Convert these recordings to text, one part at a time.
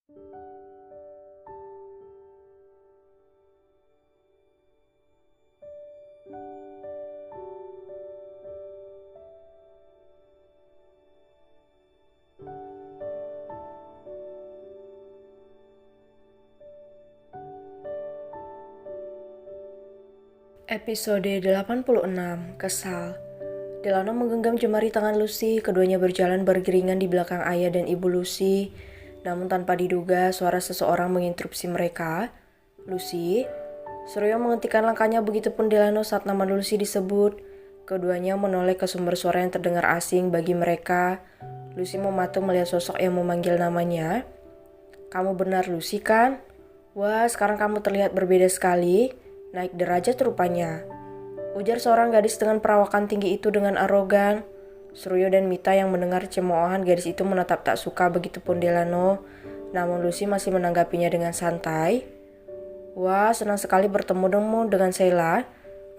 Episode 86, Kesal. Delano menggenggam jemari tangan Lucy, keduanya berjalan beriringan di belakang ayah dan ibu Lucy. Namun tanpa diduga, suara seseorang menginterupsi mereka. Lucy, Suryo menghentikan langkahnya begitupun Delano saat nama Lucy disebut. Keduanya menoleh ke sumber suara yang terdengar asing bagi mereka. Lucy mematung melihat sosok yang memanggil namanya. Kamu benar Lucy kan? Wah, sekarang kamu terlihat berbeda sekali. Naik derajat rupanya, ujar seorang gadis dengan perawakan tinggi itu dengan arogan. Suryo dan Mita yang mendengar cemoohan gadis itu menatap tak suka, begitupun Delano. Namun Lucy masih menanggapinya dengan santai. Wah, senang sekali bertemu dengan Sheila.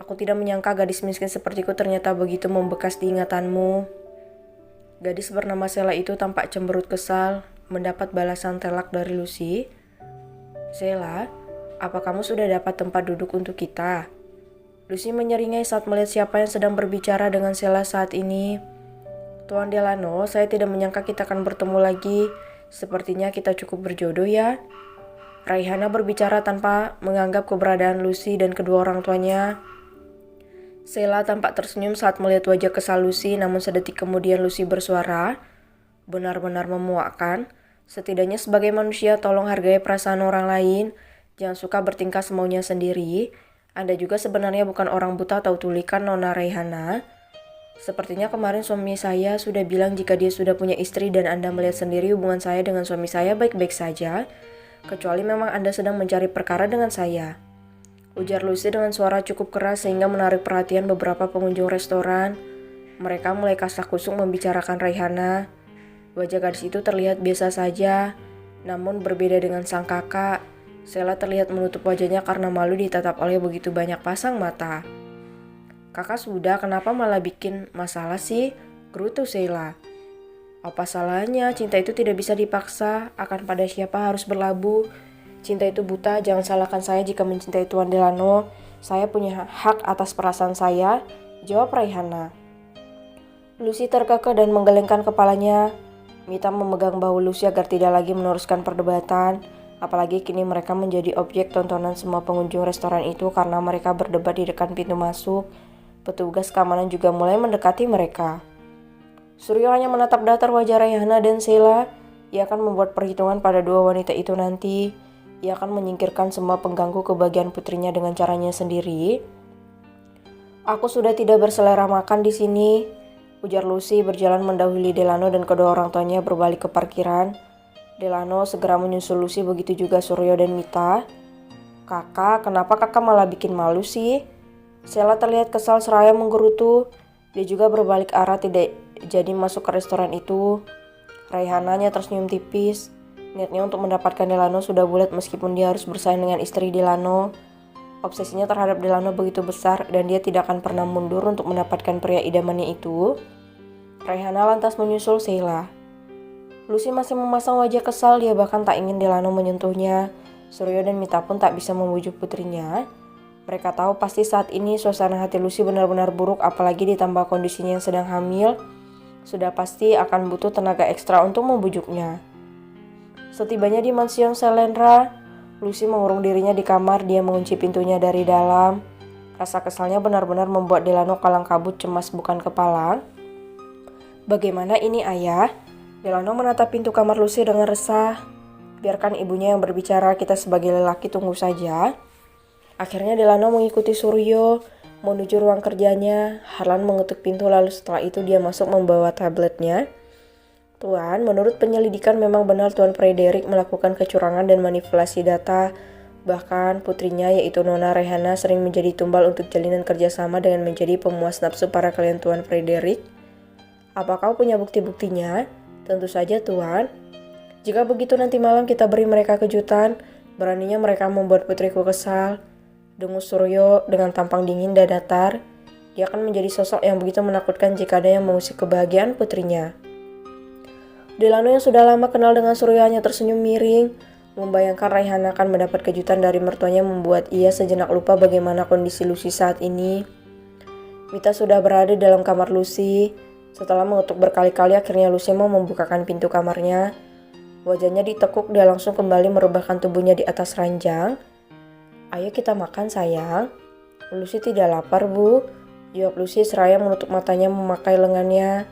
Aku tidak menyangka gadis miskin sepertiku ternyata begitu membekas di ingatanmu. Gadis bernama Sheila itu tampak cemberut kesal mendapat balasan telak dari Lucy. Sheila, apa kamu sudah dapat tempat duduk untuk kita? Lucy menyeringai saat melihat siapa yang sedang berbicara dengan Sheila saat ini. Tuan Delano, saya tidak menyangka kita akan bertemu lagi. Sepertinya kita cukup berjodoh ya. Raihana berbicara tanpa menganggap keberadaan Lucy dan kedua orang tuanya. Sheila tampak tersenyum saat melihat wajah kesal Lucy, namun sedetik kemudian Lucy bersuara. Benar-benar memuakkan. Setidaknya sebagai manusia tolong hargai perasaan orang lain. Jangan suka bertingkah semaunya sendiri. Anda juga sebenarnya bukan orang buta atau tulikan, Nona Raihana. Sepertinya kemarin suami saya sudah bilang jika dia sudah punya istri dan Anda melihat sendiri hubungan saya dengan suami saya baik-baik saja. Kecuali memang Anda sedang mencari perkara dengan saya. Ujar Lucy dengan suara cukup keras sehingga menarik perhatian beberapa pengunjung restoran. Mereka mulai kasak-kusuk membicarakan Raihana. Wajah gadis itu terlihat biasa saja, namun berbeda dengan sang kakak. Sheila terlihat menutup wajahnya karena malu ditatap oleh begitu banyak pasang mata. Kakak sudah, kenapa malah bikin masalah sih? Gerutu Sheila. Apa salahnya, cinta itu tidak bisa dipaksa, akan pada siapa harus berlabuh. Cinta itu buta, jangan salahkan saya jika mencintai Tuan Delano. Saya punya hak atas perasaan saya, jawab Raihana. Lucy terkekeh dan menggelengkan kepalanya. Mita memegang bahu Lucy agar tidak lagi meneruskan perdebatan. Apalagi kini mereka menjadi objek tontonan semua pengunjung restoran itu karena mereka berdebat di dekat pintu masuk. Petugas keamanan juga mulai mendekati mereka. Suryo hanya menatap datar wajah Raihana dan Sheila. Ia akan membuat perhitungan pada dua wanita itu nanti. Ia akan menyingkirkan semua pengganggu kebahagiaan putrinya dengan caranya sendiri. Aku sudah tidak berselera makan di sini, ujar Lucy berjalan mendahului Delano dan kedua orang tuanya berbalik ke parkiran. Delano segera menyusul Lucy, begitu juga Suryo dan Mita. Kakak, kenapa kakak malah bikin malu sih? Sheila terlihat kesal seraya menggerutu. Dia juga berbalik arah tidak jadi masuk ke restoran itu. Raihananya tersenyum tipis. Niatnya untuk mendapatkan Delano sudah bulat meskipun dia harus bersaing dengan istri Delano. Obsesinya terhadap Delano begitu besar dan dia tidak akan pernah mundur untuk mendapatkan pria idamannya itu. Raihana lantas menyusul Sheila. Lucy masih memasang wajah kesal, dia bahkan tak ingin Delano menyentuhnya. Suryo dan Mita pun tak bisa membujuk putrinya. Mereka tahu pasti saat ini suasana hati Lucy benar-benar buruk, apalagi ditambah kondisinya yang sedang hamil. Sudah pasti akan butuh tenaga ekstra untuk membujuknya. Setibanya di mansion Selendra, Lucy mengurung dirinya di kamar, dia mengunci pintunya dari dalam. Rasa kesalnya benar-benar membuat Delano kalang kabut, cemas bukan kepala. Bagaimana ini ayah? Delano menatap pintu kamar Lucy dengan resah. Biarkan ibunya yang berbicara, kita sebagai lelaki tunggu saja. Akhirnya Delano mengikuti Suryo menuju ruang kerjanya. Harlan mengetuk pintu lalu setelah itu dia masuk membawa tabletnya. Tuan, menurut penyelidikan memang benar Tuan Frederick melakukan kecurangan dan manipulasi data. Bahkan putrinya yaitu Nona Raihana sering menjadi tumbal untuk jalinan kerjasama dengan menjadi pemuas nafsu para klien Tuan Frederick. Apa kau punya bukti-buktinya? Tentu saja Tuan. Jika begitu nanti malam kita beri mereka kejutan. Beraninya mereka membuat putriku kesal. Dengus Suryo dengan tampang dingin dan datar. Dia akan menjadi sosok yang begitu menakutkan jika ada yang mengusik kebahagiaan putrinya. Delano yang sudah lama kenal dengan Surya hanya tersenyum miring. Membayangkan Raihan akan mendapat kejutan dari mertuanya membuat ia sejenak lupa bagaimana kondisi Lucy saat ini. Mita sudah berada dalam kamar Lucy. Setelah mengetuk berkali-kali akhirnya Lucy mau membukakan pintu kamarnya. Wajahnya ditekuk, dia langsung kembali merebahkan tubuhnya di atas ranjang. "Ayo kita makan sayang." "Lucy tidak lapar bu," jawab Lucy seraya menutup matanya memakai lengannya.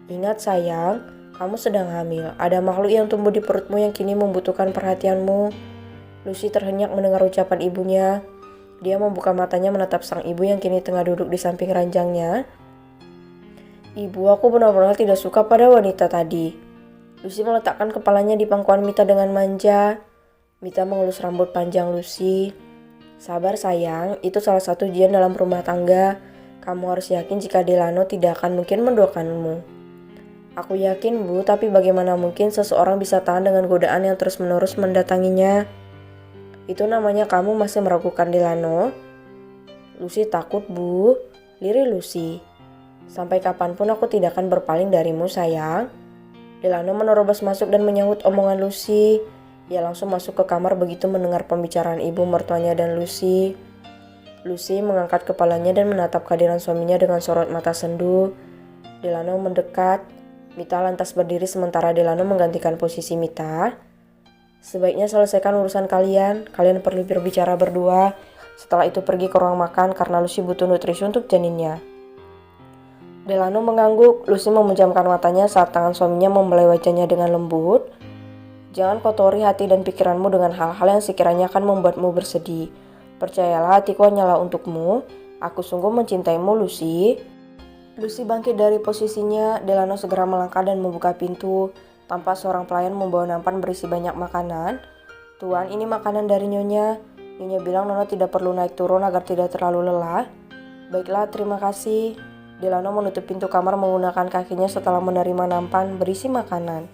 "Ingat sayang, kamu sedang hamil. Ada makhluk yang tumbuh di perutmu yang kini membutuhkan perhatianmu." Lucy terhenyak mendengar ucapan ibunya. Dia membuka matanya menatap sang ibu yang kini tengah duduk di samping ranjangnya. "Ibu, aku benar-benar tidak suka pada wanita tadi." Lucy meletakkan kepalanya di pangkuan Mita dengan manja. Mita mengelus rambut panjang Lucy. "Sabar sayang, itu salah satu ujian dalam rumah tangga. Kamu harus yakin jika Delano tidak akan mungkin menduakanmu." "Aku yakin bu, tapi bagaimana mungkin seseorang bisa tahan dengan godaan yang terus-menerus mendatanginya?" "Itu namanya kamu masih meragukan Delano?" "Lucy takut bu," lirih Lucy. "Sampai kapanpun aku tidak akan berpaling darimu sayang." Delano menerobos masuk dan menyahut omongan Lucy. Ia langsung masuk ke kamar begitu mendengar pembicaraan ibu mertuanya dan Lucy. Lucy mengangkat kepalanya dan menatap kehadiran suaminya dengan sorot mata sendu. Delano mendekat. Mita lantas berdiri sementara Delano menggantikan posisi Mita. "Sebaiknya selesaikan urusan kalian. Kalian perlu berbicara berdua. Setelah itu pergi ke ruang makan karena Lucy butuh nutrisi untuk janinnya." Delano mengangguk. Lucy memejamkan matanya saat tangan suaminya membelai wajahnya dengan lembut. "Jangan kotori hati dan pikiranmu dengan hal-hal yang sekiranya akan membuatmu bersedih. Percayalah, hatiku hanyalah untukmu. Aku sungguh mencintaimu, Lucy." Lucy bangkit dari posisinya. Delano segera melangkah dan membuka pintu. Tanpa seorang pelayan membawa nampan berisi banyak makanan. "Tuan, ini makanan dari Nyonya. Nyonya bilang Nono tidak perlu naik turun agar tidak terlalu lelah." "Baiklah, terima kasih." Delano menutup pintu kamar menggunakan kakinya setelah menerima nampan berisi makanan.